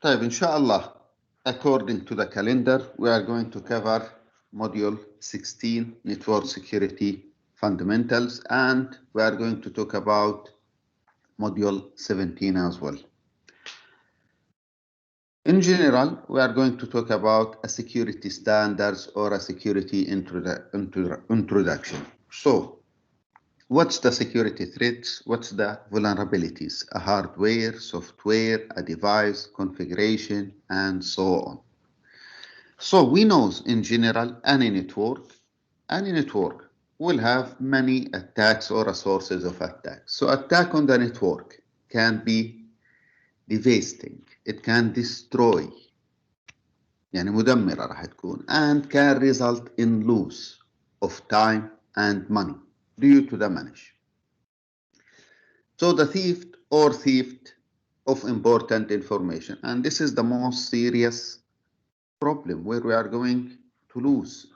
طيب إن شاء الله according to the calendar we are going to cover module 16 network security fundamentals and we are going to talk about module 17 as well. In general, we are going to talk about a security standards or a security introduction. So, what's the security threats? What's the vulnerabilities? A hardware, software, a device, configuration, and so on. So we know in general any network will have many attacks or sources of attack. So attack on the network can be devastating. It can destroy. يعني مدمرة راح تكون and can result in loss of time and money due to damage. So the theft of important information, and this is the most serious problem where we are going to lose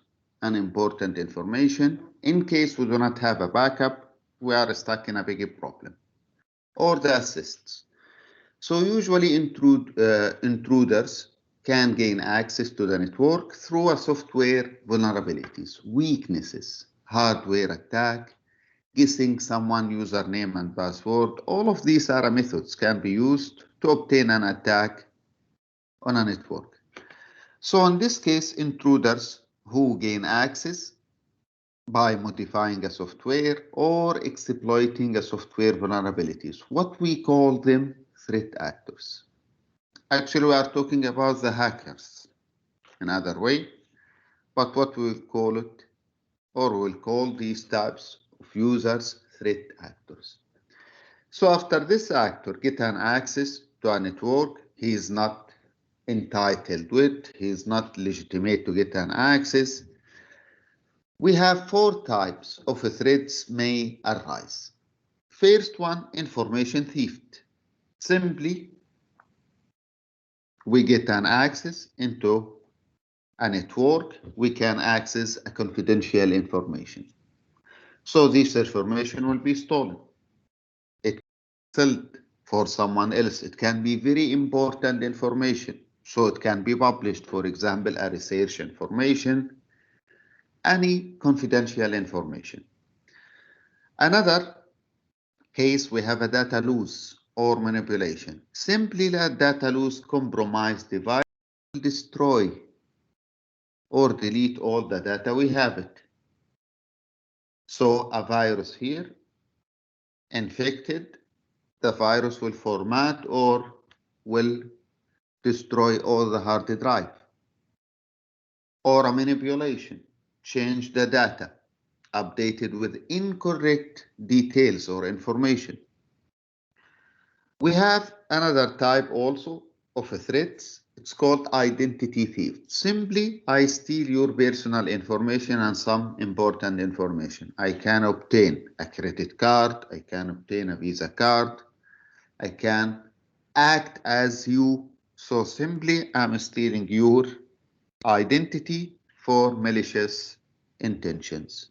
an important information. In case we do not have a backup, we are stuck in a big problem. Or the assists. So usually intruders can gain access to the network through a software vulnerabilities, weaknesses, hardware attack, guessing someone username and password. All of these are methods can be used to obtain an attack on a network. So in this case, intruders who gain access by modifying a software or exploiting a software vulnerabilities, what we call them threat actors. Actually, we are talking about the hackers in other way, but what we will call it, or we'll call these types of users threat actors. So after this actor get an access to a network, he is not entitled to it, he is not legitimate to get an access. We have four types of threats may arise. First one, information theft. Simply, we get an access into a network, we can access a confidential information. So this information will be stolen. It can be sold for someone else. It can be very important information. So it can be published, for example, a research information, any confidential information. Another case, we have a data loss or manipulation. Simply let data loss compromised device will destroy or delete all the data we have it. So a virus here infected, the virus will format or will destroy all the hard drive. Or a manipulation, change the data, updated with incorrect details or information. We have another type also of threats. It's called identity theft. Simply, I steal your personal information and some important information. I can obtain a credit card, I can obtain a Visa card, I can act as you. So simply, I'm stealing your identity for malicious intentions.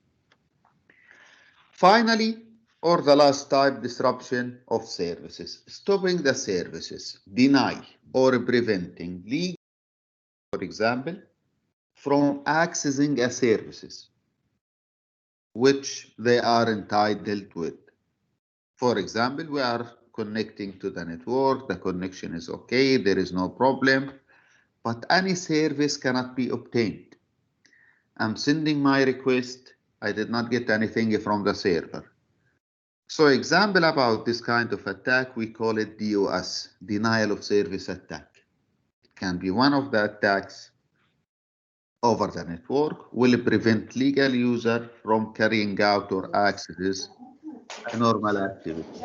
Finally, or the last type, disruption of services, stopping the services, deny or preventing legal, for example, from accessing a services which they are entitled to it. For example, we are connecting to the network, the connection is okay, there is no problem, but any service cannot be obtained. I'm sending my request, I did not get anything from the server. So example about this kind of attack, we call it DOS, denial of service attack. It can be one of the attacks over the network, will prevent legal user from carrying out or access a normal activity.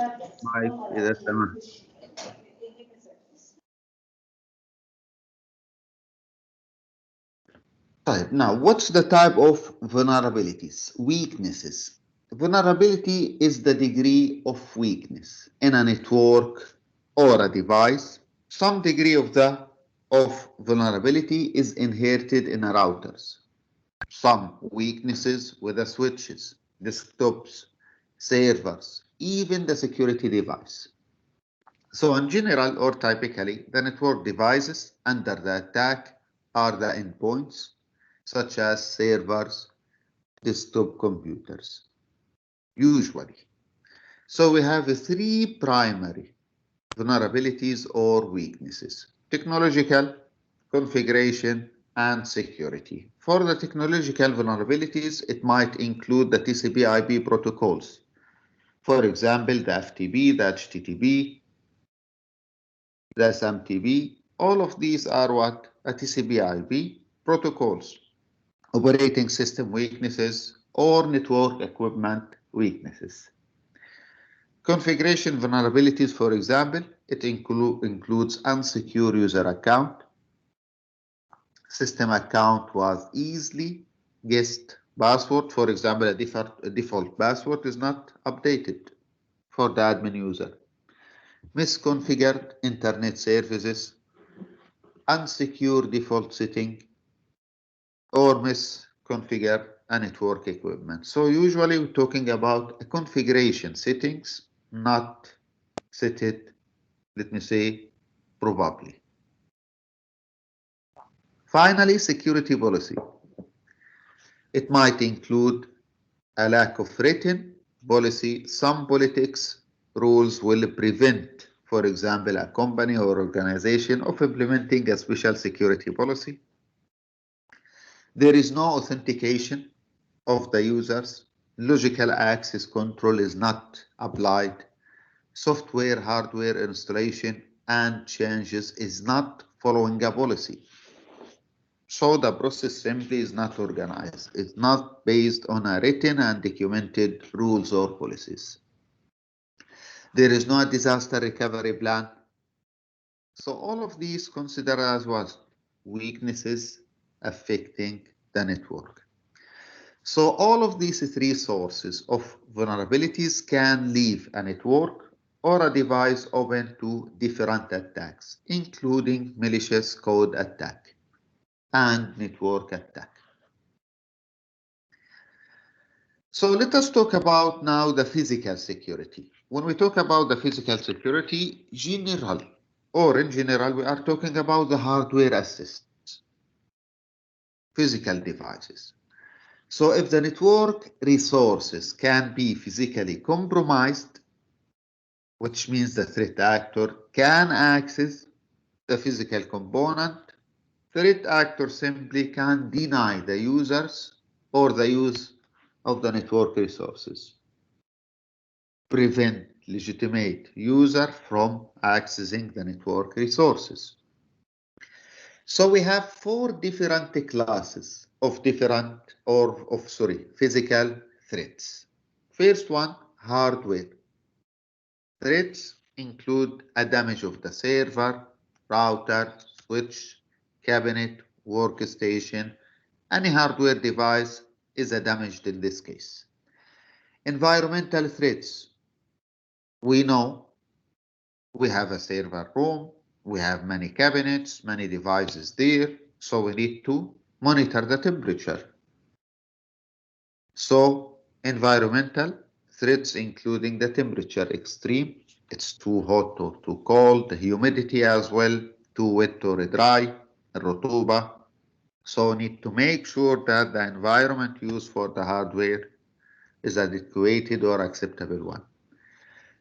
Now, what's the type of vulnerabilities? Weaknesses. Vulnerability is the degree of weakness in a network or a device. Some degree of vulnerability is inherited in routers. Some weaknesses with the switches, desktops, servers, even the security device. So in general or typically, the network devices under the attack are the endpoints, such as servers, desktop computers, usually. So we have three primary vulnerabilities or weaknesses: technological, configuration, and security. For the technological vulnerabilities, it might include the TCP/IP protocols. For example, the FTP, the HTTP, the SMTP, all of these are what? A TCP/IP protocols, operating system weaknesses, or network equipment weaknesses. Configuration vulnerabilities, for example, it includes unsecure user account. System account was easily guessed. Password, for example, a default password is not updated for the admin user. Misconfigured internet services, unsecure default setting, or misconfigure a network equipment. So usually we're talking about a configuration settings, not set it, let me say, probably. Finally, security policy. It might include a lack of written policy. Some politics rules will prevent, for example, a company or organization of implementing a special security policy. There is no authentication of the users. Logical access control is not applied. Software, hardware installation and changes is not following a policy. So the process simply is not organized. It's not based on a written and documented rules or policies. There is no disaster recovery plan. So all of these considered as what? Weaknesses affecting the network. So all of these three sources of vulnerabilities can leave a network or a device open to different attacks, including malicious code attack and network attack. So let us talk about now the physical security. When we talk about the physical security, in general, we are talking about the hardware assets, physical devices. So if the network resources can be physically compromised, which means the threat actor can access the physical component, threat actor simply can deny the users or the use of the network resources, prevent legitimate user from accessing the network resources. So we have four different classes of physical threats. First one, hardware. Threats include a damage of the server, router, switch, cabinet, workstation. Any hardware device is damaged in this case. Environmental threats. We know we have a server room, we have many cabinets, many devices there, so we need to monitor the temperature. So environmental threats including the temperature extreme, it's too hot or too cold, the humidity as well, too wet or dry, الرطوبة. So we need to make sure that the environment used for the hardware is adequate or acceptable one.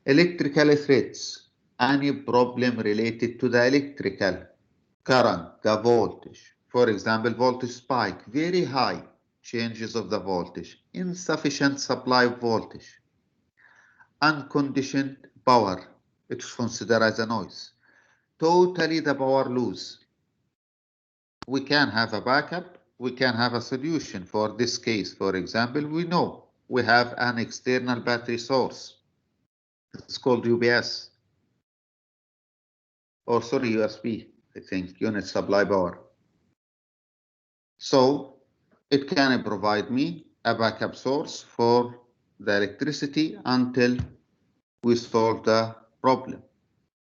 Electrical threats, any problem related to the electrical current, the voltage. For example, voltage spike, very high changes of the voltage, insufficient supply of voltage, unconditioned power, it's considered as a noise, totally the power loss. We can have a backup, we can have a solution for this case. For example, we know we have an external battery source. It's called UPS, or sorry, USB, I think, unit supply power. So it can provide me a backup source for the electricity until we solve the problem.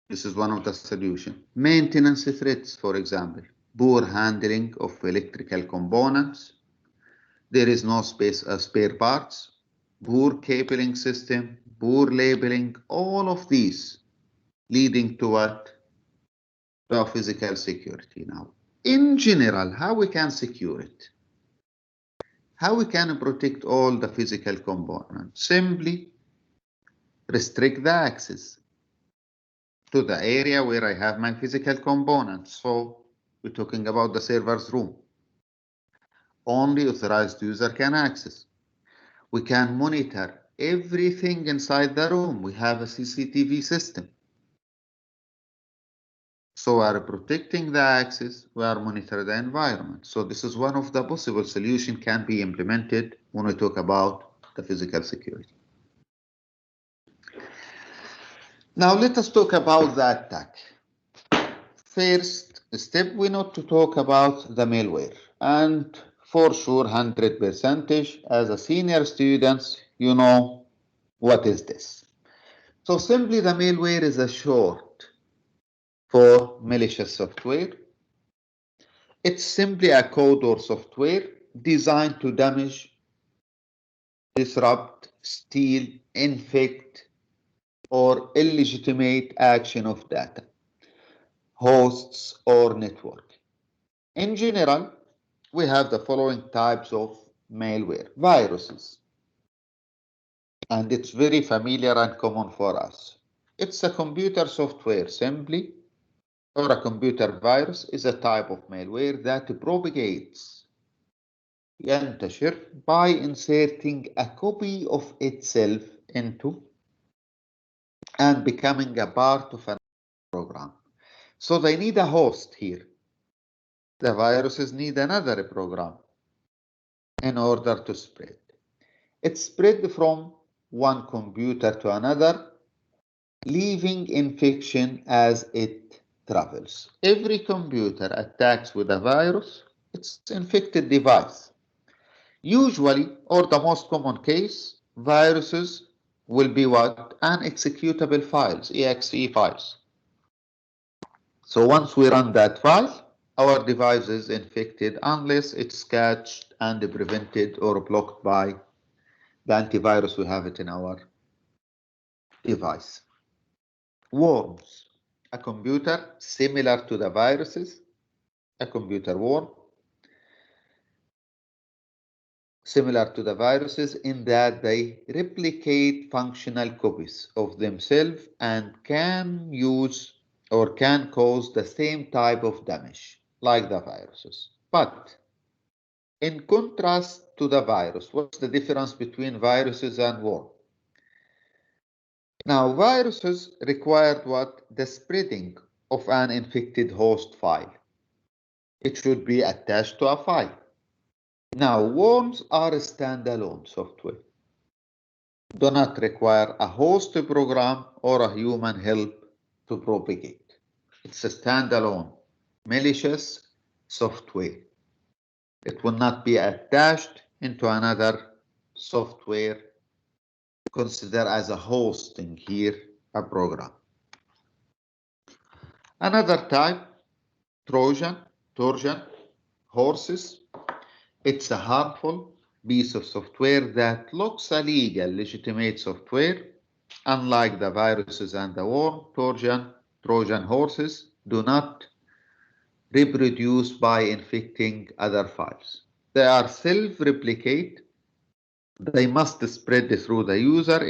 This is one of the solutions. Maintenance threats, for example, poor handling of electrical components. There is no spare parts, poor cabling system, poor labeling, all of these leading to what? To physical security. Now, in general, how we can secure it? How we can protect all the physical components? Simply restrict the access to the area where I have my physical components. So we're talking about the server's room. Only authorized user can access. We can monitor everything inside the room. We have a CCTV system. So we are protecting the access, we are monitoring the environment. So this is one of the possible solutions can be implemented when we talk about the physical security. Now let us talk about the attack. First step, we need to talk about the malware. And for sure, 100% as a senior students, you know what is this. So simply the malware is a short for malicious software. It's simply a code or software designed to damage, disrupt, steal, infect, or illegitimate action of data, hosts, or network. In general, we have the following types of malware. Viruses. And it's very familiar and common for us. It's a computer software simply, or a computer virus is a type of malware that propagates, ينتشر, by inserting a copy of itself into and becoming a part of a program. So they need a host here. The viruses need another program in order to spread. It spread from one computer to another, leaving infection as it travels. Every computer attacks with a virus, it's infected device. Usually, or the most common case, viruses will be what? Unexecutable files, exe files. So once we run that file, our device is infected unless it's catched and prevented or blocked by the antivirus we have it in our device. Worms, a computer similar to the viruses, a computer worm, similar to the viruses in that they replicate functional copies of themselves and can use or can cause the same type of damage like the viruses. But in contrast to the virus, what's the difference between viruses and worms? Now, viruses require what? The spreading of an infected host file. It should be attached to a file. Now, worms are standalone software. Do not require a host program or a human help to propagate. It's a standalone, malicious software. It will not be attached into another software. Consider as a hosting here a program. Another type, Trojan, horses. It's a harmful piece of software that looks a legal, legitimate software. Unlike the viruses and the worm, Trojan horses do not reproduce by infecting other files. They are self-replicate. They must spread through the user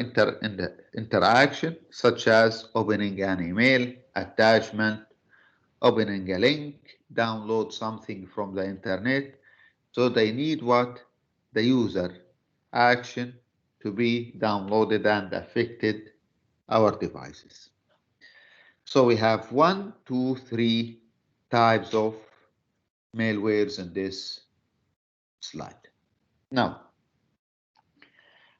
interaction, such as opening an email, attachment, opening a link, download something from the internet. So they need what? The user action to be downloaded and affected our devices. So we have 1, 2, 3 types of malwares in this slide. Now,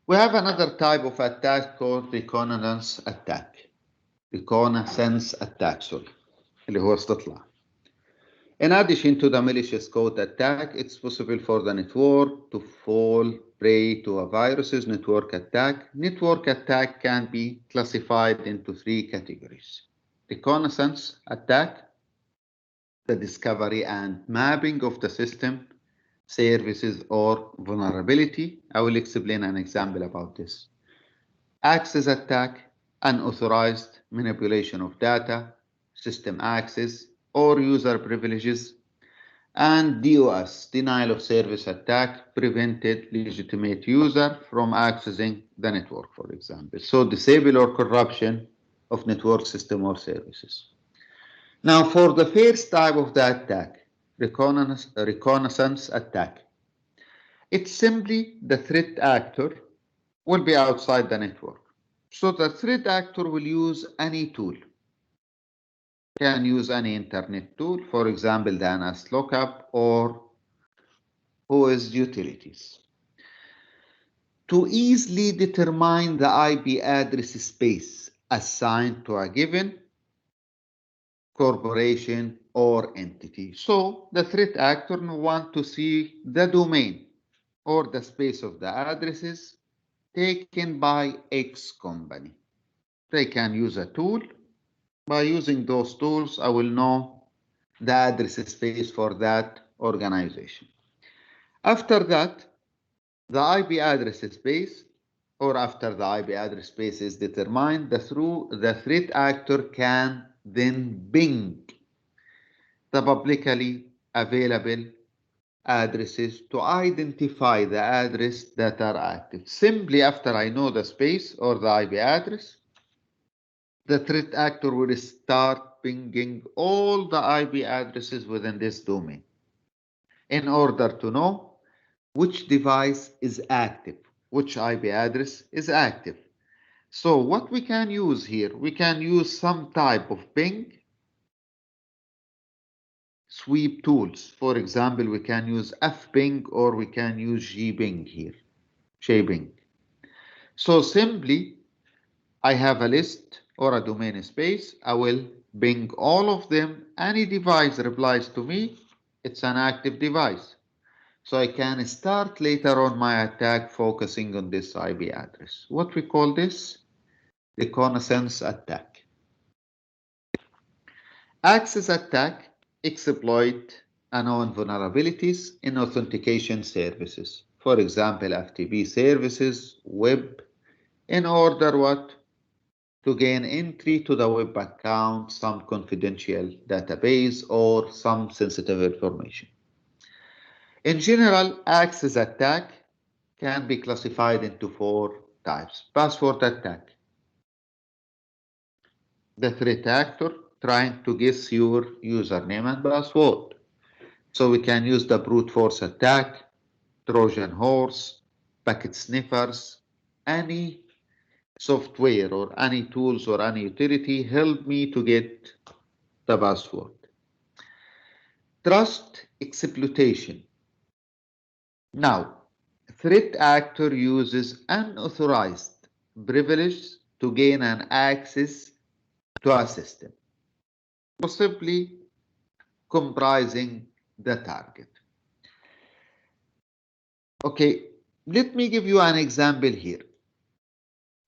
we have another type of attack called reconnaissance attack. Reconnaissance attack, اللي هو استطلاع. In addition to the malicious code attack, it's possible for the network to fall prey to a virus's network attack. Network attack can be classified into 3 categories. Reconnaissance attack, the discovery and mapping of the system, services, or vulnerability. I will explain an example about this. Access attack, unauthorized manipulation of data, system access, or user privileges, and DOS, denial of service attack, prevented legitimate user from accessing the network, for example. So disable or corruption of network system or services. Now, for the first type of the attack, reconnaissance attack, it's simply the threat actor will be outside the network. So the threat actor will use any tool. Can use any internet tool, for example, the NS lookup or OS utilities, to easily determine the IP address space assigned to a given corporation or entity. So the threat actor wants to see the domain or the space of the addresses taken by X company. They can use a tool. By using those tools, I will know the address space for that organization. After that, the IP address space, or after the IP address space is determined, the threat actor can then ping the publicly available addresses to identify the address that are active. Simply after I know the space or the IP address, the threat actor will start pinging all the IP addresses within this domain in order to know which device is active, which IP address is active. So what we can use here, we can use some type of ping sweep tools. For example, we can use fping or we can use jping here, jping. So simply, I have a list or a domain space. I will ping all of them. Any device replies to me, it's an active device. So I can start later on my attack focusing on this IP address. What we call this? Reconnaissance attack. Access attack exploit unknown vulnerabilities in authentication services. For example, FTP services, web, in order what? To gain entry to the web account, some confidential database, or some sensitive information. In general, access attack can be classified into 4 types. Password attack. The threat actor trying to guess your username and password. So we can use the brute force attack, Trojan horse, packet sniffers, any software or any tools or any utility help me to get the password. Trust exploitation. Now, threat actor uses unauthorized privilege to gain an access to a system, possibly comprising the target. Okay, let me give you an example here.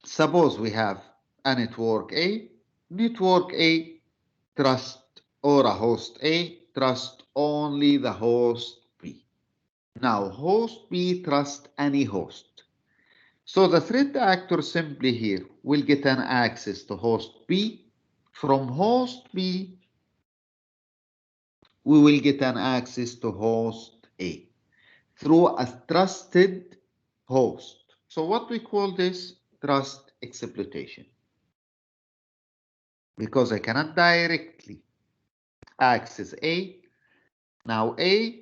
Suppose we have a network A. Network A trust or a host A trust only the host B. Now host B trust any host. So the threat actor simply here will get an access to host B. From host B, we will get an access to host A through a trusted host. So what we call this? Trust exploitation. Because I cannot directly access A. Now A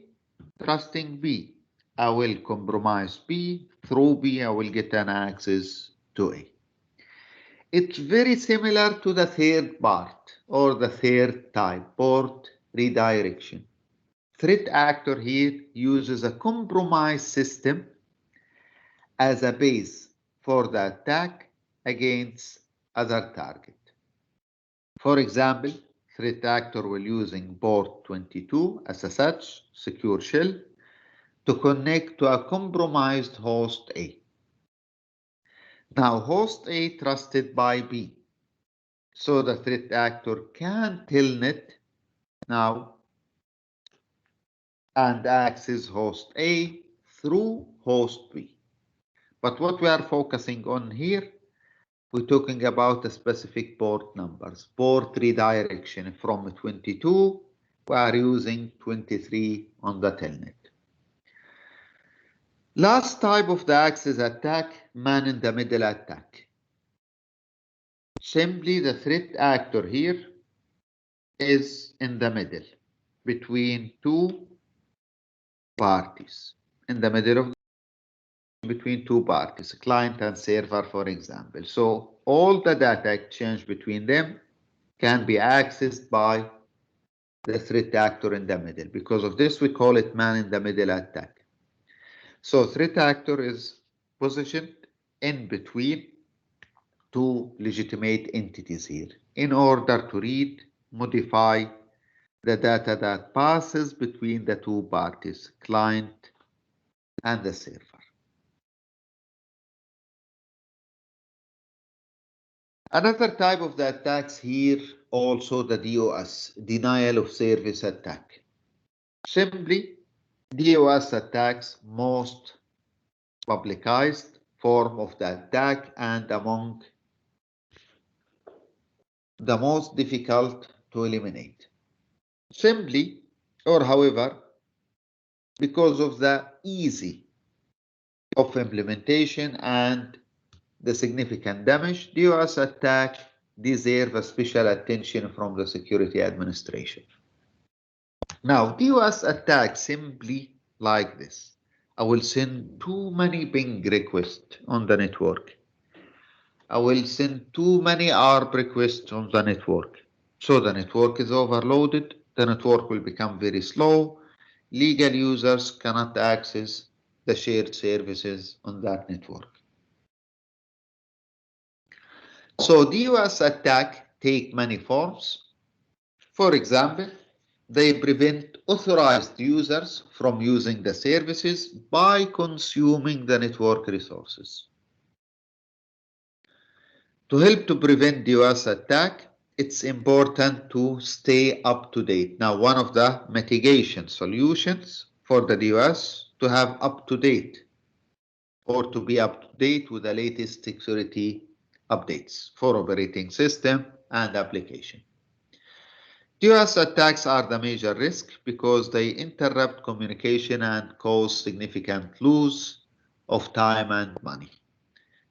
trusting B. I will compromise B. Through B, I will get an access to A. It's very similar to the third part or the third type, port redirection. Threat actor here uses a compromised system as a base for the attack against other target. For example, threat actor will using port 22 as a such secure shell to connect to a compromised host A. Now host A trusted by B. So the threat actor can telnet now and access host A through host B. But what we are focusing on here, we're talking about a specific port numbers, port redirection from 22, we are using 23 on the telnet. Last type of the access attack, man-in-the-middle attack. Simply the threat actor here is in the middle between two parties, in the middle of between two parties, client and server, for example. So all the data exchange between them can be accessed by the threat actor in the middle. Because of this, we call it man-in-the-middle attack. So threat actor is positioned in between two legitimate entities here in order to read, modify the data that passes between the two parties, client and the server. Another type of the attacks here, also the DOS, denial of service attack. Simply, DOS attacks most publicized form of the attack and among the most difficult to eliminate. Simply, or however, because of the easy of implementation and the significant damage, DOS attack deserve a special attention from the security administration. Now, DOS attack simply like this. I will send too many ping requests on the network. I will send too many ARP requests on the network. So the network is overloaded. The network will become very slow. Legal users cannot access the shared services on that network. So DOS attack take many forms. For example, they prevent authorized users from using the services by consuming the network resources. To help to prevent DOS attack, it's important to stay up to date. Now, one of the mitigation solutions for the DOS to have up to date or to be up to date with the latest security updates for operating system and application. DOS attacks are the major risk because they interrupt communication and cause significant loss of time and money.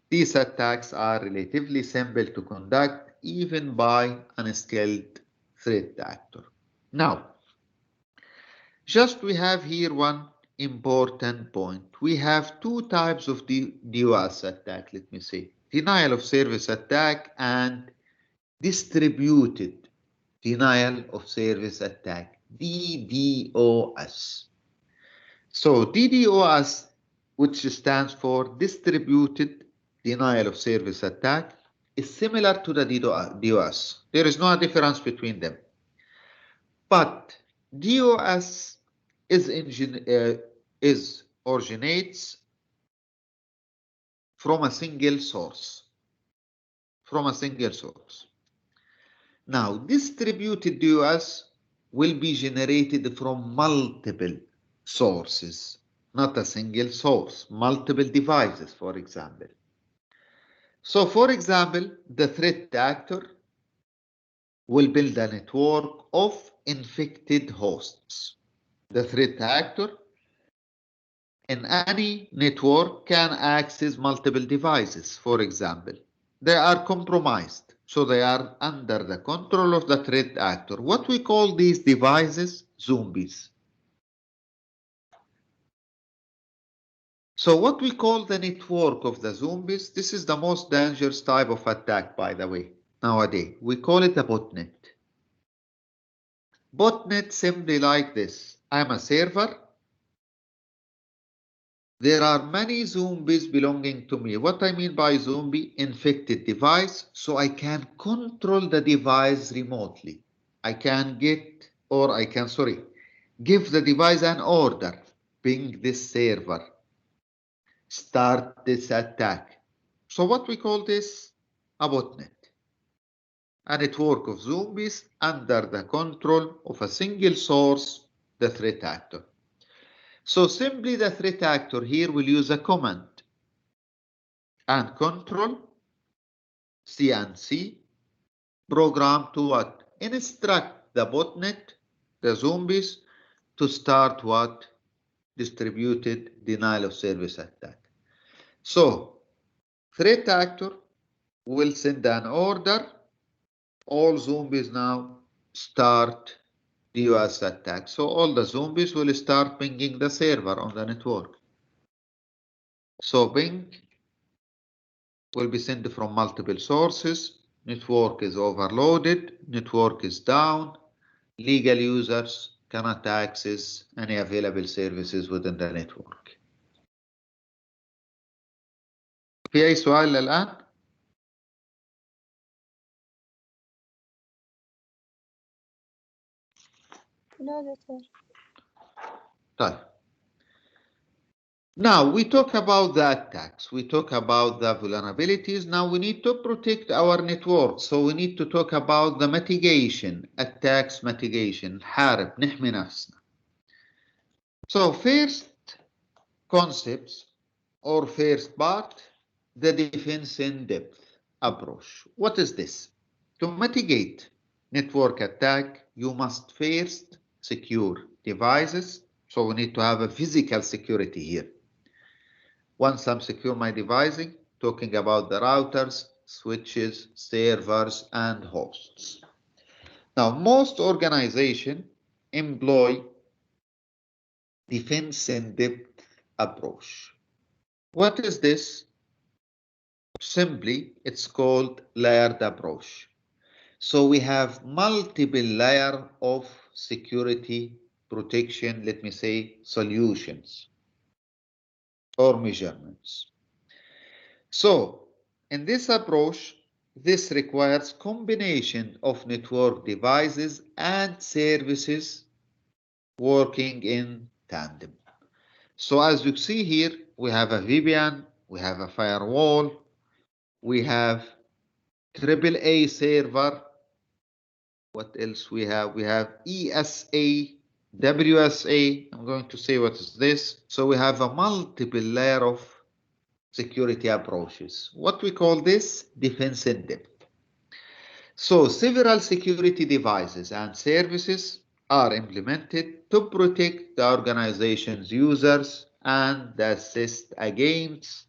These attacks are relatively simple to conduct even by unskilled threat actor. Now, just we have here one important point. We have two types of DOS attack, let me say. Denial of service attack and distributed denial of service attack, DDoS. So DDoS, which stands for distributed denial of service attack, is similar to the DOS. There is no difference between them. But DOS originates from a single source. Now, distributed DOS will be generated from multiple sources, not a single source, multiple devices, for example. So, for example, the threat actor will build a network of infected hosts. The threat actor in any network can access multiple devices, for example. They are compromised, so they are under the control of the threat actor. What we call these devices? Zombies. So what we call the network of the zombies, this is the most dangerous type of attack, by the way, nowadays. We call it a botnet. Botnet simply like this. I'm a server. There are many zombies belonging to me. What I mean by zombie, infected device, so I can control the device remotely. I can give the device an order, ping this server, start this attack. So what we call this? A botnet. A network of zombies under the control of a single source, the threat actor. So simply the threat actor here will use a command and control C and C, program to what? Instruct the botnet, the zombies, to start what? Distributed denial of service attack. So, threat actor will send an order. All zombies now start DOS attack. So all the zombies will start pinging the server on the network. So ping will be sent from multiple sources. Network is overloaded. Network is down. Legal users cannot access any available services within the network. في أي سؤال الآن؟ لا دكتور. طيب. Now we talk about the attacks, we talk about the vulnerabilities. Now we need to protect our network, so we need to talk about the mitigation, attacks mitigation. نحارب نحمي نفسنا. So first concepts or first part, the defense in depth approach. What is this? To mitigate network attack, you must first secure devices. So we need to have a physical security here. Once I'm secure my devices, talking about the routers, switches, servers, and hosts. Now, most organizations employ defense in depth approach. What is this? Simply, it's called layered approach. So we have multiple layers of security protection, let me say, solutions or measurements. So, in this approach, this requires combination of network devices and services working in tandem. So as you see here, we have a VPN, we have a firewall, we have AAA server. What else we have? We have ESA, WSA. I'm going to say what is this. So we have a multiple layer of security approaches. What we call this? Defense in depth. So several security devices and services are implemented to protect the organization's users and assist against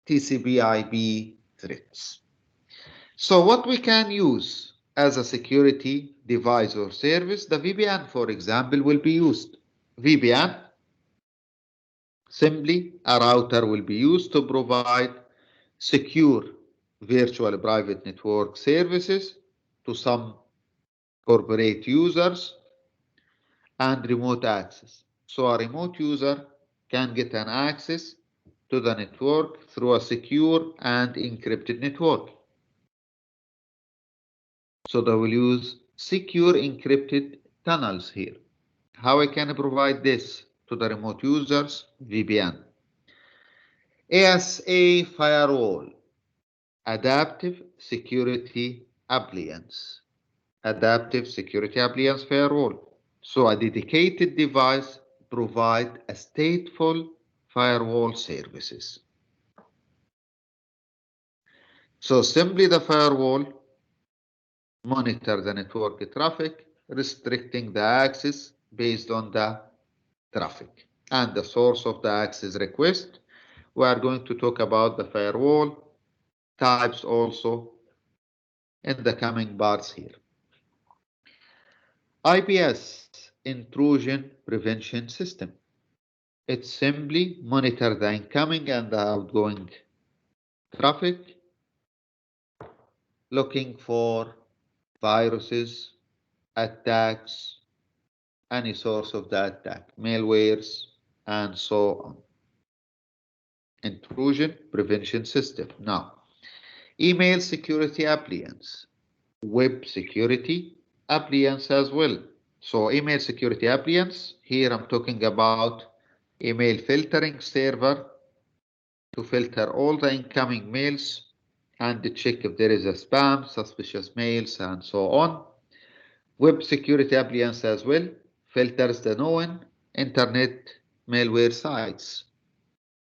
TCP/IP threats. So what we can use as a security device or service, the VPN, for example, will be used. VPN, simply a router will be used to provide secure virtual private network services to some corporate users and remote access. So a remote user can get an access to the network through a secure and encrypted network. So they will use secure encrypted tunnels here. How I can provide this to the remote users? VPN. ASA firewall, adaptive security appliance. Adaptive security appliance firewall. So a dedicated device provides a stateful firewall services. So simply the firewall monitor the network traffic, restricting the access based on the traffic and the source of the access request. We are going to talk about the firewall types also in the coming parts here. IPS, intrusion prevention system. It simply monitors the incoming and the outgoing traffic, looking for viruses, attacks, any source of the attack, malwares, and so on. Intrusion prevention system. Now, email security appliance, web security appliance as well. So email security appliance, here I'm talking about email filtering server to filter all the incoming mails and to check if there is a spam, suspicious mails, and so on. Web security appliance as well filters the known internet malware sites.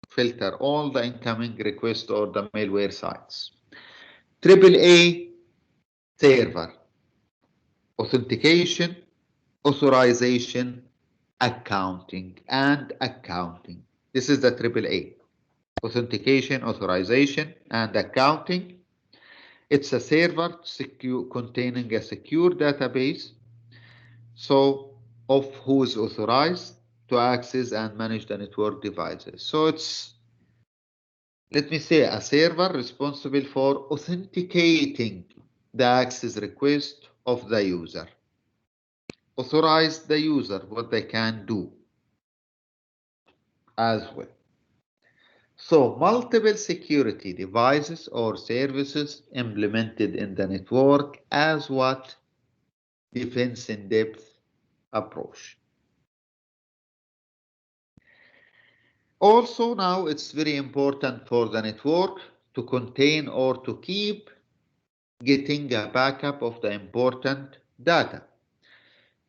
Filter all the incoming requests or the malware sites. AAA server, authentication, authorization, accounting. This is the AAA. Authentication, authorization, and accounting. It's a server containing a secure database, so of who is authorized to access and manage the network devices. So it's, let me say, a server responsible for authenticating the access request of the user. Authorize the user what they can do as well. So multiple security devices or services implemented in the network as what? Defense in depth approach. Also now it's very important for the network to contain or to keep getting a backup of the important data.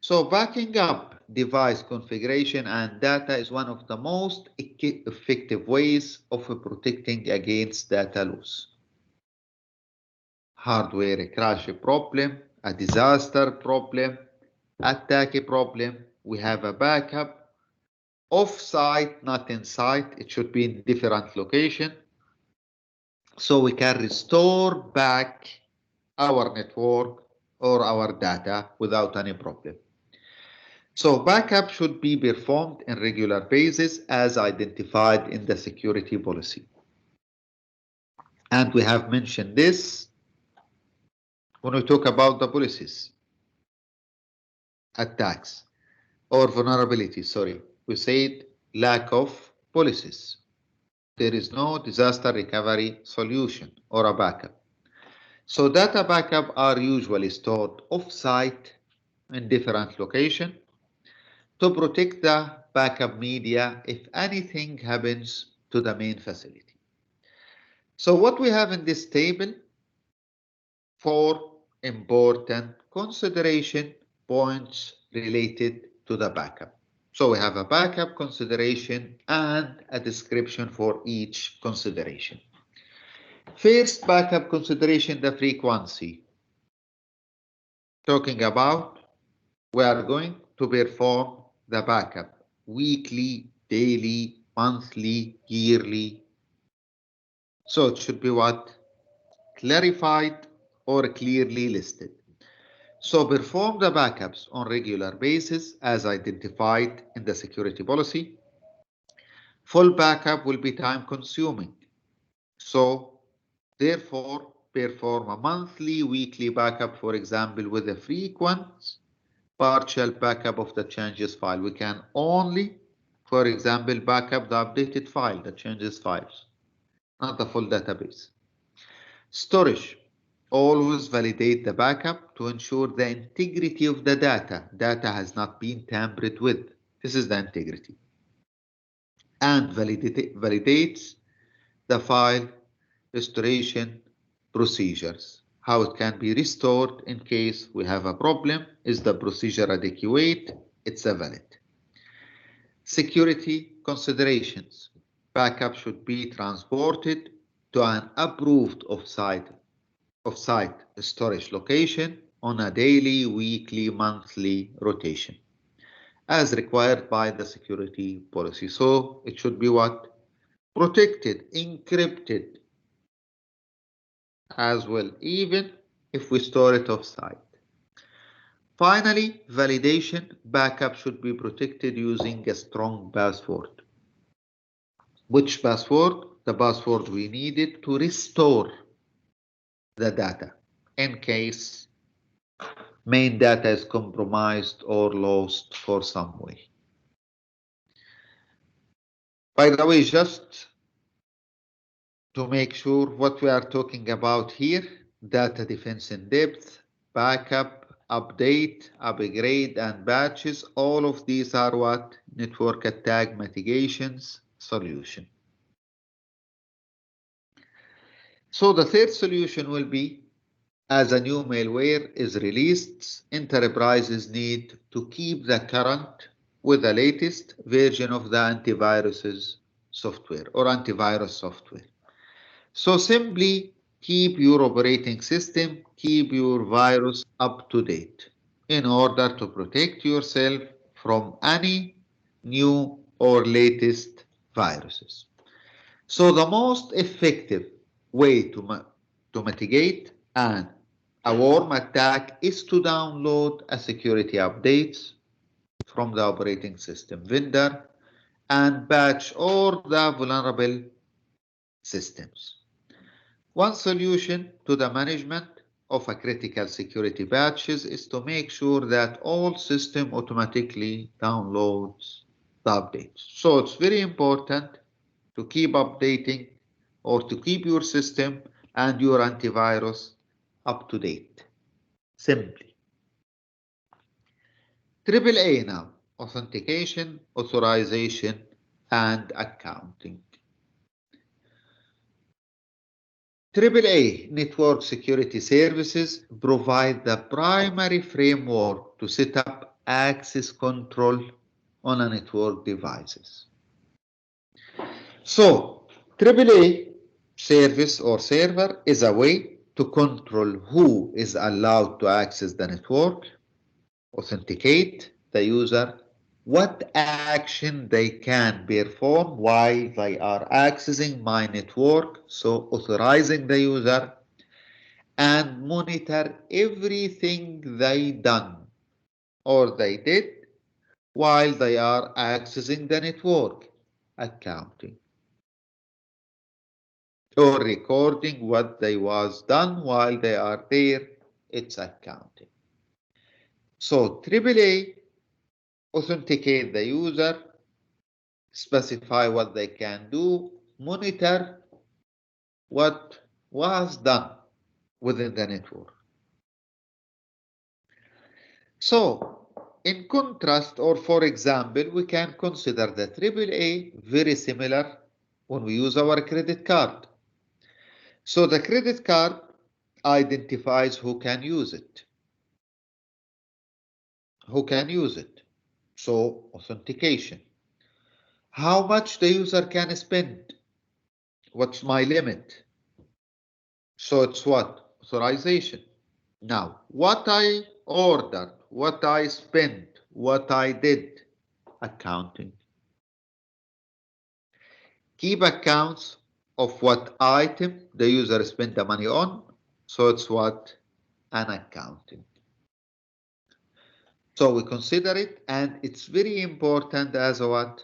So backing up device configuration and data is one of the most effective ways of protecting against data loss. Hardware crash problem, a disaster problem, attack problem, we have a backup off-site, not in-site. It should be in different location, so we can restore back our network or our data without any problem. So backup should be performed in regular basis as identified in the security policy. And we have mentioned this when we talk about the policies. Attacks or vulnerability, sorry. We said lack of policies. There is no disaster recovery solution or a backup. So data backup are usually stored off-site in different locations to protect the backup media if anything happens to the main facility. So what we have in this table, 4 important consideration points related to the backup. So we have a backup consideration and a description for each consideration. First backup consideration, the frequency. Talking about, we are going to perform the backup weekly, daily, monthly, yearly. So it should be what? Clarified or clearly listed. So perform the backups on regular basis as identified in the security policy. Full backup will be time consuming. So therefore, perform a monthly, weekly backup, for example, with a frequent partial backup of the changes file. We can only, for example, backup the updated file, the changes files, not the full database. Storage. Always validate the backup to ensure the integrity of the data. Data has not been tampered with. This is the integrity. And validates the file restoration procedures. How it can be restored in case we have a problem. Is the procedure adequate? It's a valid. Security considerations. Backup should be transported to an approved off-site storage location on a daily, weekly, monthly rotation as required by the security policy. So it should be what? Protected, encrypted as well, even if we store it off-site. Finally, validation. Backup should be protected using a strong password. Which password? The password we needed to restore the data in case main data is compromised or lost for some way. By the way, just to make sure what we are talking about here, data defense in depth, backup, update, upgrade, and batches, all of these are what? Network attack mitigations solution. So the third solution will be, as a new malware is released, enterprises need to keep the current with the latest version of the antivirus software or antivirus software. So simply keep your operating system, keep your virus up to date in order to protect yourself from any new or latest viruses. So the most effective way to mitigate a worm attack is to download a security updates from the operating system vendor and patch all the vulnerable systems. One solution to the management of a critical security patches is to make sure that all system automatically downloads the updates. So it's very important to keep updating or to keep your system and your antivirus up to date. Simply. AAA now, authentication, authorization, and accounting. AAA network security services provide the primary framework to set up access control on a network devices. So, AAA service or server is a way to control who is allowed to access the network, authenticate the user, what action they can perform while they are accessing my network, so authorizing the user, and monitor everything they done or they did while they are accessing the network, accounting, or recording what they was done while they are there, it's accounting. So AAA authenticate the user, specify what they can do, monitor what was done within the network. So, in contrast, or for example, we can consider the AAA very similar when we use our credit card. So the credit card identifies who can use it. Who can use it? So authentication. How much the user can spend? What's my limit? So it's what? Authorization. Now, what I ordered, what I spent, what I did, accounting. Keep accounts of what item the user spent the money on, so it's what? An accounting. So we consider it, and it's very important as a what?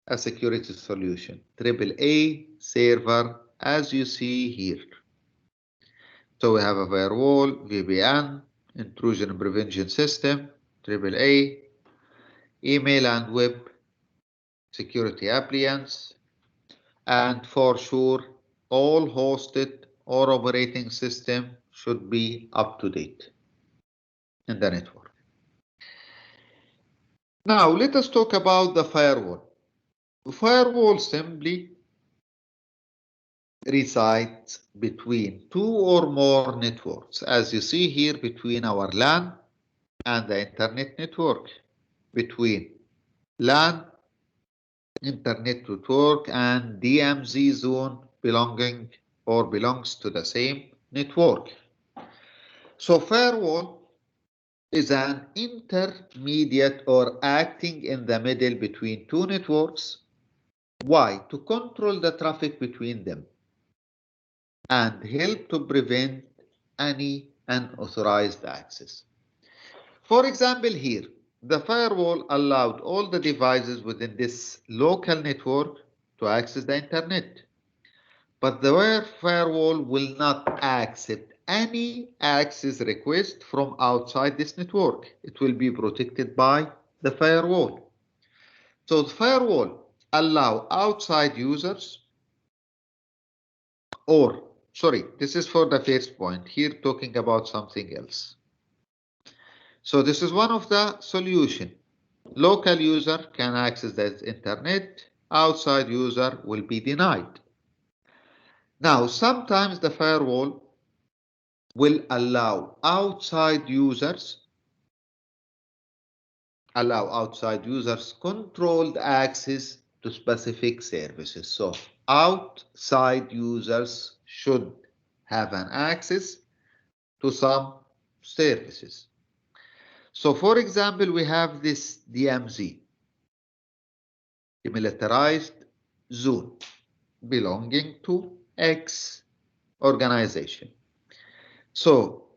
A security solution. AAA server, as you see here. So we have a firewall, VPN, intrusion prevention system, AAA, email and web security appliance, and for sure, all hosted or operating system should be up to date in the network. Now, let us talk about the firewall. The firewall simply resides between two or more networks, as you see here between our LAN and the internet network, between LAN, internet network, and DMZ zone belonging or belongs to the same network. So firewall is an intermediate or acting in the middle between two networks. Why? To control the traffic between them and help to prevent any unauthorized access. For example, here, the firewall allowed all the devices within this local network to access the internet. But the firewall will not accept any access request from outside this network. It will be protected by the firewall. So the firewall allow outside users or, sorry, this is for the first point. Here talking about something else. So this is one of the solution. Local user can access the internet. Outside user will be denied. Now, sometimes the firewall will allow outside users controlled access to specific services. So outside users should have an access to some services. So for example, we have this DMZ, demilitarized zone, belonging to X organization. So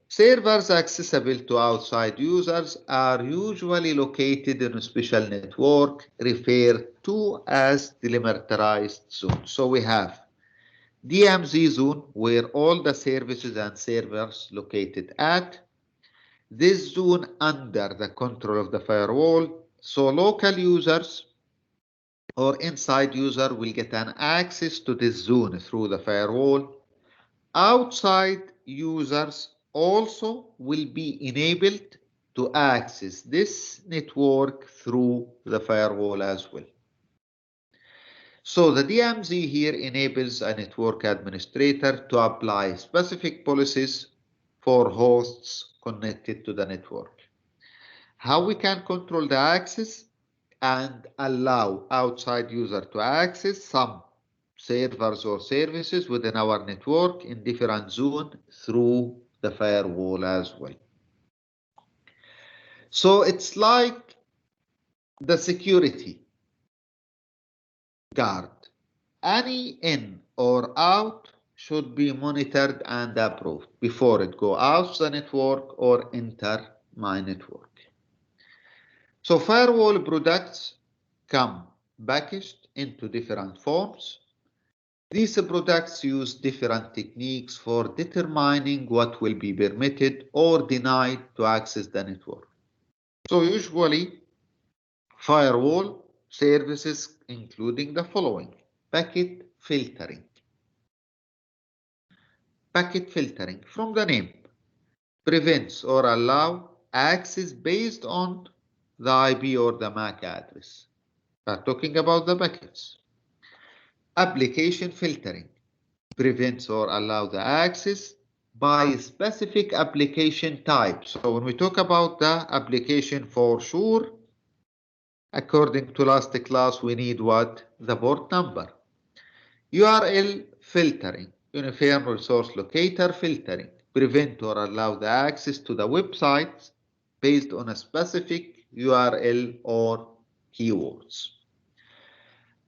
servers accessible to outside users are usually located in a special network referred to as demilitarized zone. So we have DMZ zone where all the services and servers located at. This zone under the control of the firewall, so local users or inside user will get an access to this zone through the firewall. Outside users also will be enabled to access this network through the firewall as well. So the DMZ here enables a network administrator to apply specific policies for hosts connected to the network. How we can control the access and allow outside user to access some servers or services within our network in different zones through the firewall as well. So it's like the security guard. Any in or out should be monitored and approved before it go out the network or enter my network. So firewall products come packaged into different forms. These products use different techniques for determining what will be permitted or denied to access the network. So usually firewall services including the following: packet filtering. Packet filtering, from the name, prevents or allow access based on the IP or the MAC address. We are talking about the packets. Application filtering prevents or allow the access by specific application type. So when we talk about the application, for sure, according to last class, we need what? The port number. URL filtering, uniform resource locator filtering, prevent or allow the access to the websites based on a specific URL or keywords.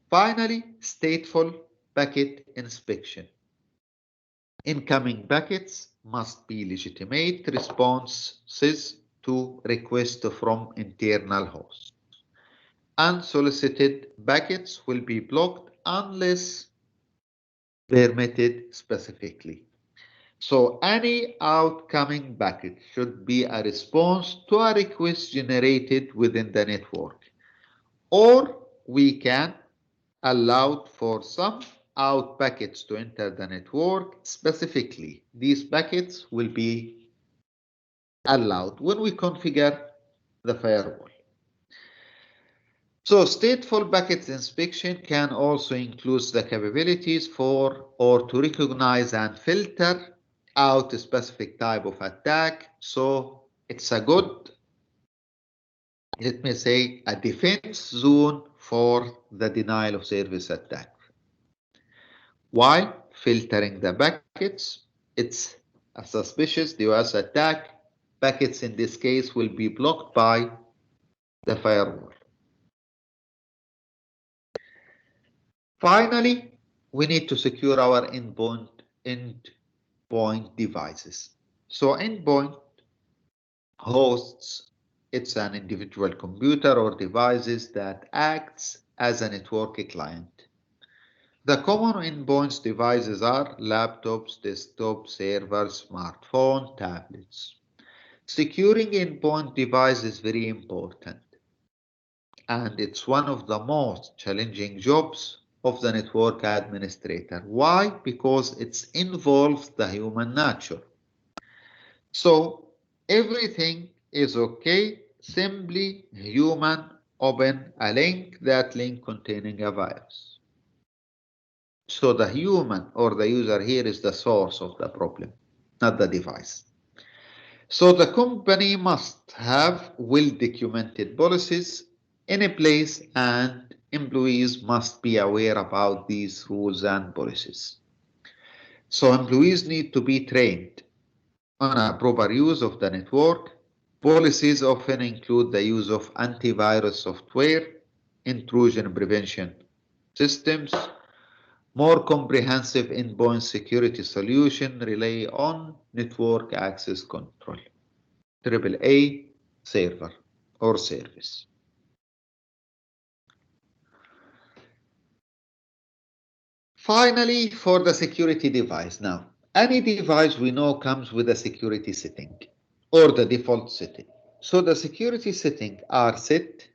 Finally, stateful packet inspection. Incoming packets must be legitimate responses to requests from internal hosts. Unsolicited packets will be blocked unless permitted specifically. So any outgoing packet should be a response to a request generated within the network, or we can allow for some out packets to enter the network specifically. These packets will be allowed when we configure the firewall. So stateful packets inspection can also include the capabilities for or to recognize and filter out a specific type of attack. So it's a good, let me say, a defense zone for the denial of service attack. While filtering the packets, it's a suspicious DOS attack. Packets in this case will be blocked by the firewall. Finally, we need to secure our endpoint devices. So endpoint hosts, it's an individual computer or devices that acts as a network client. The common endpoints devices are laptops, desktop, servers, smartphone, tablets. Securing endpoint devices is very important, and it's one of the most challenging jobs of the network administrator. Why? Because it involves the human nature. So everything is okay, simply human open a link, that link containing a virus. So the human or the user here is the source of the problem, not the device. So the company must have well-documented policies in place, and employees must be aware about these rules and policies. So employees need to be trained on a proper use of the network. Policies often include the use of antivirus software, intrusion prevention systems. More comprehensive endpoint security solution rely on network access control, AAA server or service. Finally, for the security device. Now, any device we know comes with a security setting or the default setting. So the security settings are set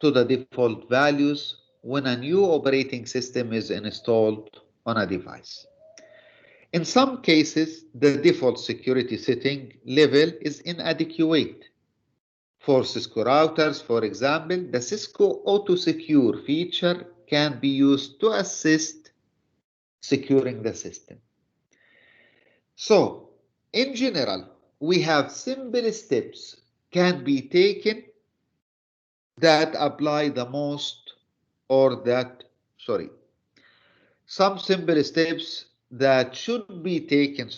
to the default values when a new operating system is installed on a device. In some cases, the default security setting level is inadequate. For Cisco routers, for example, the Cisco Auto Secure feature can be used to assist securing the system. So, in general, we have simple steps can be taken that apply the most some simple steps that should be taken,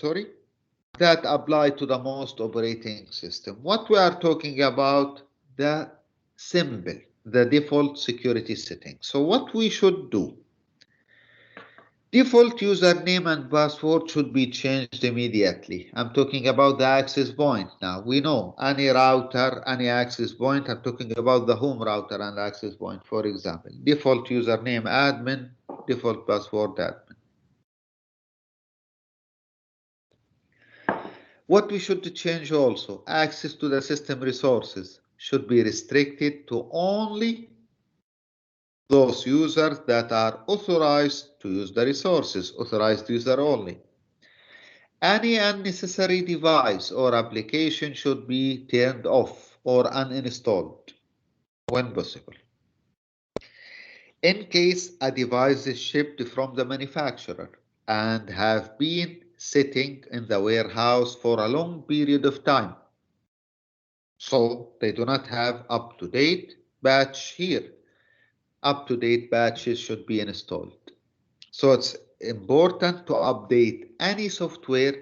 that apply to the most operating system. What we are talking about, the default security setting. So what we should do, default username and password should be changed immediately. I'm talking about the access point now. We know any router, any access point. I'm talking about the home router and access point, for example. Default username admin, default password admin. What we should change also, access to the system resources should be restricted to only those users that are authorized to use the resources, authorized user only. Any unnecessary device or application should be turned off or uninstalled when possible. In case a device is shipped from the manufacturer and have been sitting in the warehouse for a long period of time, so they do not have up-to-date batch here. Up-to-date batches should be installed. So it's important to update any software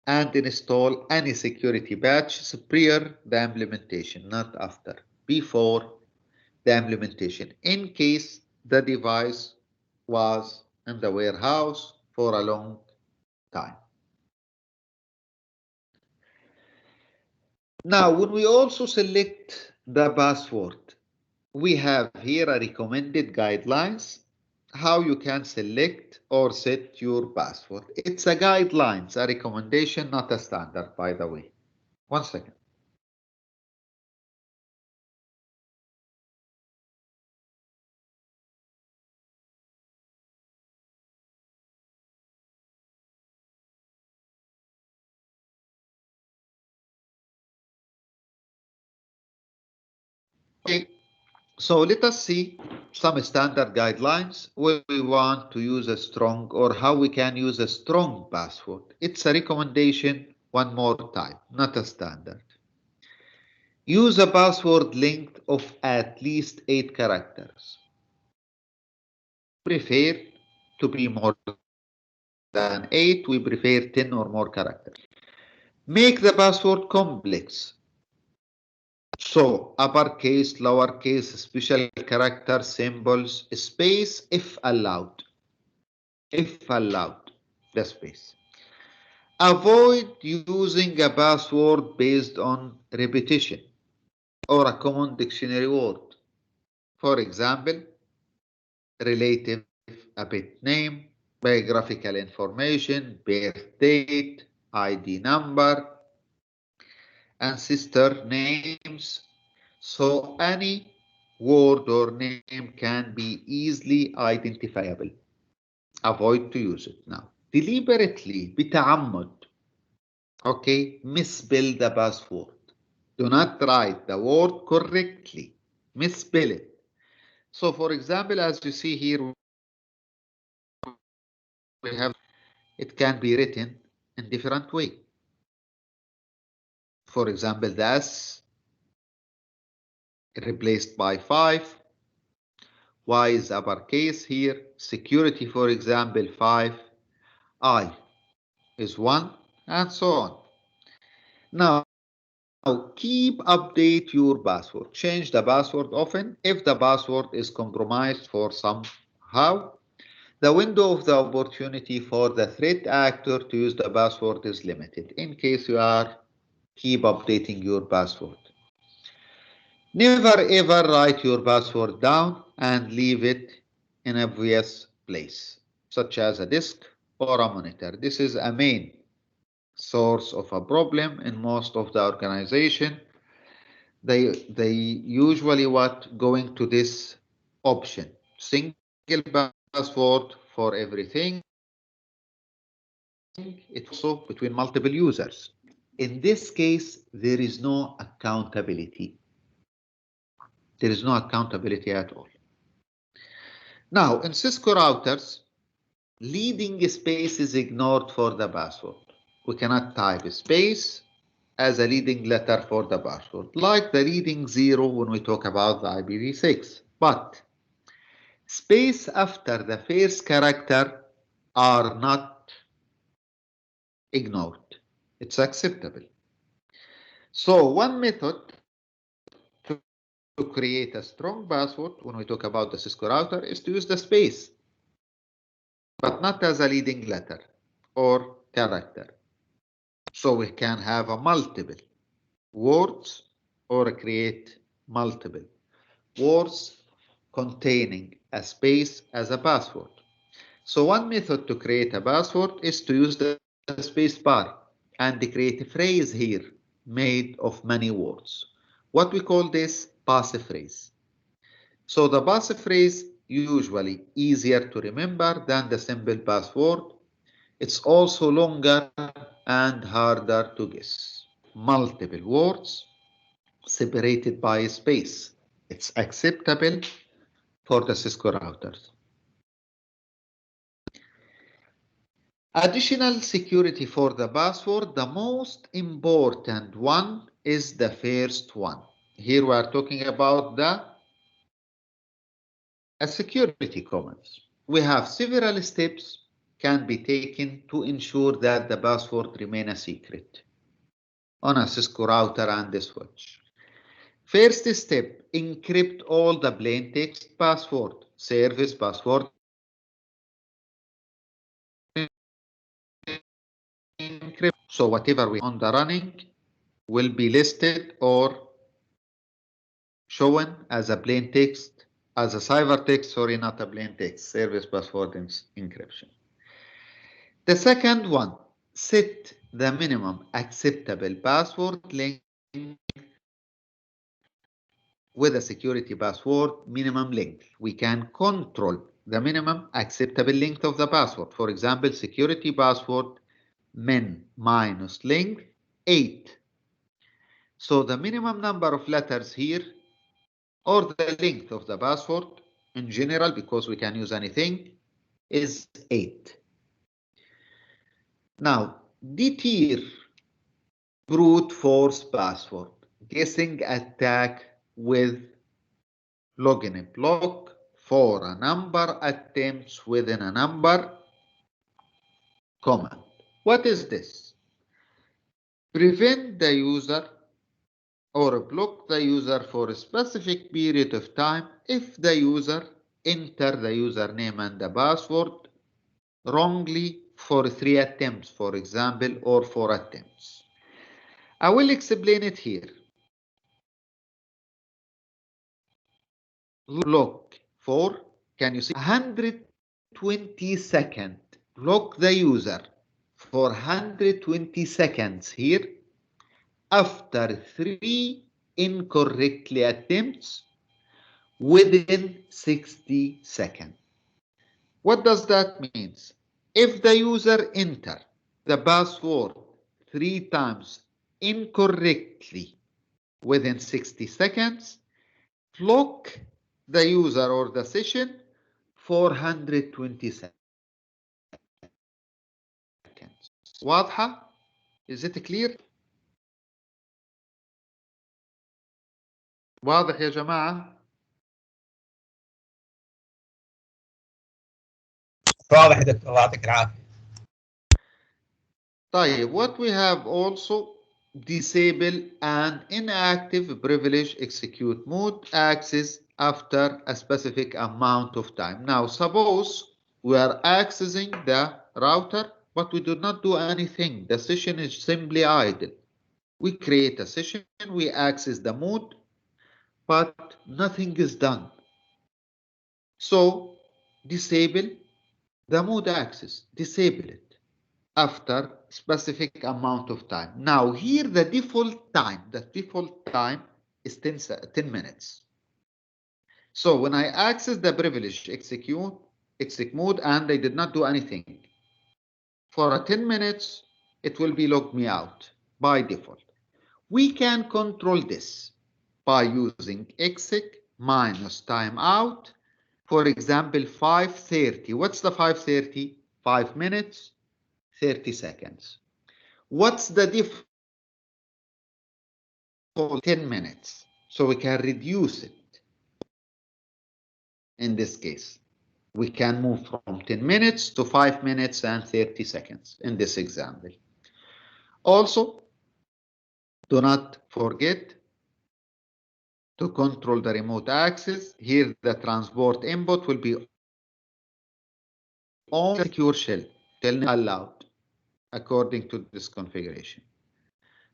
and install any security patches prior the implementation, not after, before the implementation, in case the device was in the warehouse for a long time. Now, when we also select the password, we have here a recommended guidelines how you can select or set your password. It's a guidelines, a recommendation, not a standard, by the way. One second. Okay, so let us see some standard guidelines where we want to use a strong or how we can use a strong password. It's a recommendation one more time, not a standard. Use a password length of at least 8 characters. Prefer to be more than 8, we prefer 10 or more characters. Make the password complex. So uppercase, lowercase, special character, symbols, space if allowed. If allowed, the space. Avoid using a password based on repetition or a common dictionary word. For example, relative, a pet name, biographical information, birth date, ID number, ancestor names. So any word or name can be easily identifiable. Avoid to use it now. Deliberately, بتعمد. Okay, misspell the password. Do not write the word correctly. Misspell it. So for example, as you see here, we have it can be written in different way. For example, the S replaced by 5. Y is uppercase here. Security, for example, 5. I is 1, and so on. Now, keep update your password. Change the password often. If the password is compromised for somehow, the window of the opportunity for the threat actor to use the password is limited. In case you are keep updating your password. Never ever write your password down and leave it in an obvious place, such as a disk or a monitor. This is a main source of a problem in most of the organization. They usually going to this option, single password for everything. It's also between multiple users. In this case, there is no accountability. There is no accountability at all. Now, in Cisco routers, leading space is ignored for the password. We cannot type space as a leading letter for the password, like the leading 0 when we talk about the IPv6. But space after the first character are not ignored. It's acceptable. So one method to create a strong password when we talk about the Cisco router is to use the space, but not as a leading letter or character. So we can have a multiple words or create multiple words containing a space as a password. So one method to create a password is to use the space bar and create a phrase here made of many words. What we call this passphrase. So the passphrase usually easier to remember than the simple password. It's also longer and harder to guess. Multiple words separated by a space. It's acceptable for the Cisco routers. Additional security for the password, the most important one is the first one. Here we are talking about the security comments. We have several steps can be taken to ensure that the password remain a secret on a Cisco router and the switch. First step, encrypt all the plain text password, service password. Encrypt. So whatever we on the running will be listed or shown as a plain text, as a ciphertext, sorry, not a plain text, service password encryption. The second one, set the minimum acceptable password length with a security password minimum length. We can control the minimum acceptable length of the password. For example, security password min minus length 8. So the minimum number of letters here or the length of the password in general, because we can use anything, is 8. Now, deter brute force password, guessing attack with login block for a number attempts within a number command. What is this? Prevent the user or block the user for a specific period of time if the user enter the username and the password wrongly for 3 attempts, for example, or 4 attempts. I will explain it here. Block for, can you see, 120 seconds. Block the user for 120 seconds here after 3 incorrectly attempts within 60 seconds. What does that mean? If the user enter the password 3 times incorrectly within 60 seconds, block the user or the session for 120 seconds. واضحة؟ Is it clear؟ واضح يا جماعة؟ واضح يا دكتور، الله يعطيك العافية. طيب, what we have also, disable and inactive privilege execute mode access after a specific amount of time. Now, suppose we are accessing the router, but we do not do anything. The session is simply idle. We create a session, we access the mode, but nothing is done. So, disable the mode access, disable it after specific amount of time. Now here the default time is 10 minutes. So when I access the privilege exec mode and I did not do anything, for 10 minutes, it will be logged me out by default. We can control this by using exec minus timeout. For example, 5:30. What's the 5:30? 5 minutes, 30 seconds. What's the default? 10 minutes. So we can reduce it. In this case, we can move from 10 minutes to 5 minutes and 30 seconds in this example. Also, do not forget to control the remote access. Here, the transport input will be on secure shell, allowed according to this configuration.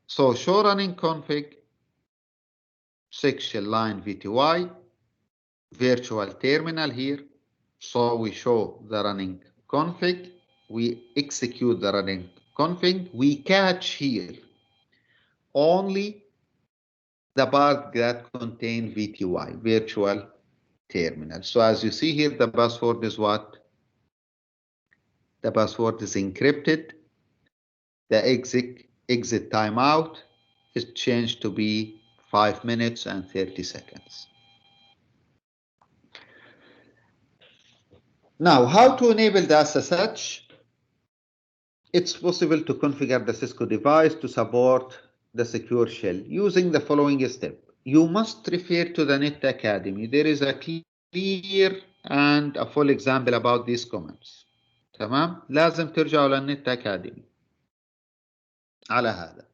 So show running config, section line VTY, virtual terminal here. So we show the running config, we execute the running config, we catch here only the part that contain VTY, virtual terminal. So as you see here, the password is what? The password is encrypted. The exit timeout is changed to be 5 minutes and 30 seconds. Now, how to enable the SSH? It's possible to configure the Cisco device to support the secure shell using the following step. You must refer to the Net Academy. There is a clear and a full example about these comments. تمام؟ لازم ترجعوا للنت أكاديمي على هذا.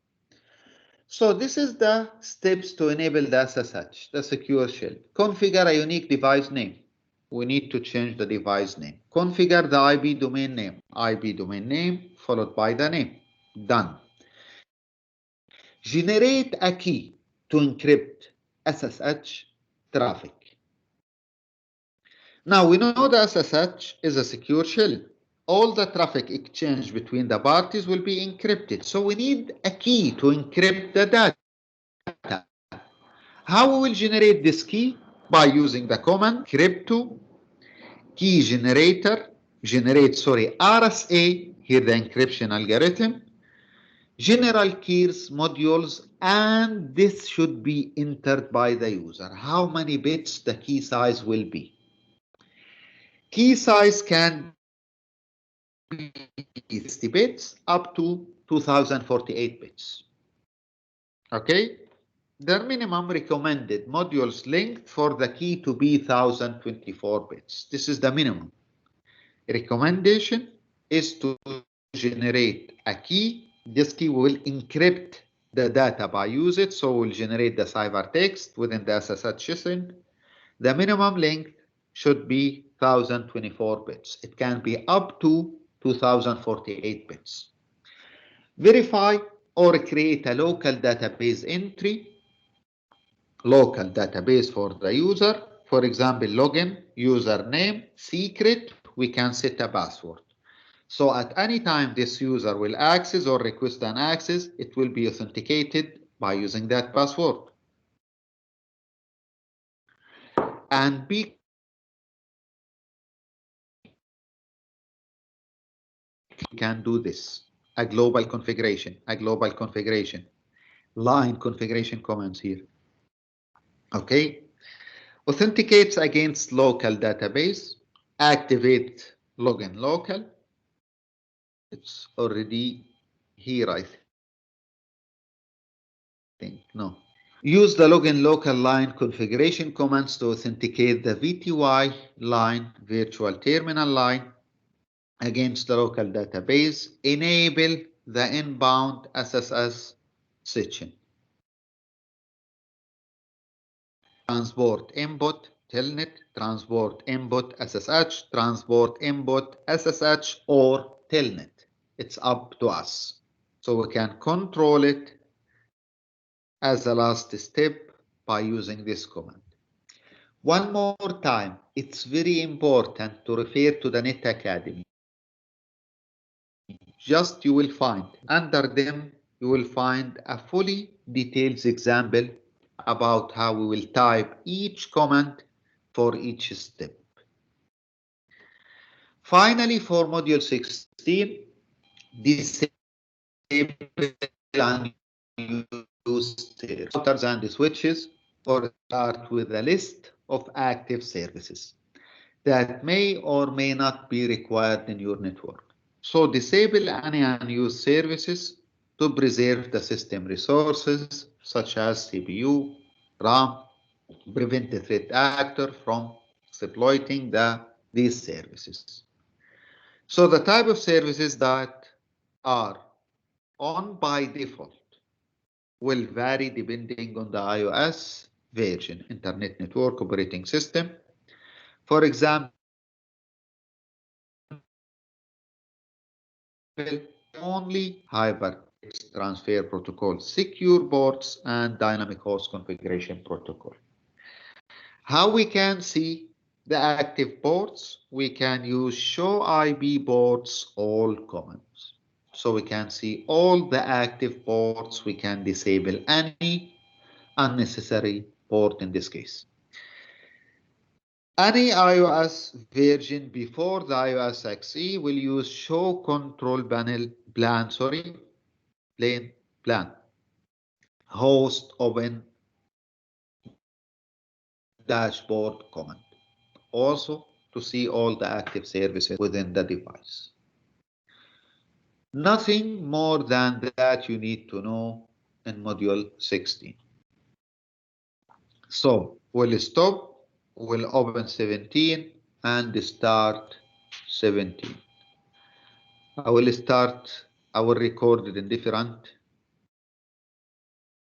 So this is the steps to enable the SSH, the secure shell. Configure a unique device name. We need to change the device name. Configure the IP domain name. IP domain name followed by the name. Done. Generate a key to encrypt SSH traffic. Now we know the SSH is a secure shell. All the traffic exchange between the parties will be encrypted. So we need a key to encrypt the data. How we will generate this key? By using the command crypto key generator, RSA, here the encryption algorithm, general keys modules, and this should be entered by the user. How many bits the key size will be? Key size can be 60 bits up to 2048 bits. Okay? The minimum recommended modules length for the key to be 1024 bits. This is the minimum. Recommendation is to generate a key. This key will encrypt the data by use it, so we'll generate the ciphertext within the SSH session. The minimum length should be 1024 bits. It can be up to 2048 bits. Verify or create a local database entry. Local database for the user. For example, login, username, secret, we can set a password. So at any time this user will access or request an access, it will be authenticated by using that password. And we can do this. A global configuration, line configuration comments here. Okay. Authenticates against local database, activate login local. It's already here, I think. No. Use the login local line configuration commands to authenticate the VTY line, virtual terminal line, against the local database. Enable the inbound SSH section. Transport input telnet, transport input SSH, transport input SSH or telnet. It's up to us. So we can control it as a last step by using this command. One more time, it's very important to refer to the Net Academy. Just you will find under them, you will find a fully detailed example about how we will type each command for each step. Finally, for module 16, disable and use routers and switches, or start with a list of active services that may or may not be required in your network. So disable any unused services to preserve the system resources such as CPU, RAM, prevent the threat actor from exploiting these services. So the type of services that are on by default will vary depending on the iOS version, Internet Network Operating System. For example, only hypertext transfer protocol, secure ports, and dynamic host configuration protocol. How we can see the active ports? We can use show IP ports all commands. So we can see all the active ports. We can disable any unnecessary port in this case. Any iOS version before the iOS XE will use show control panel plan host open dashboard command, also to see all the active services within the device. Nothing more than that you need to know in module 16. So we'll stop, we'll open 17 and start 17. I will record it in different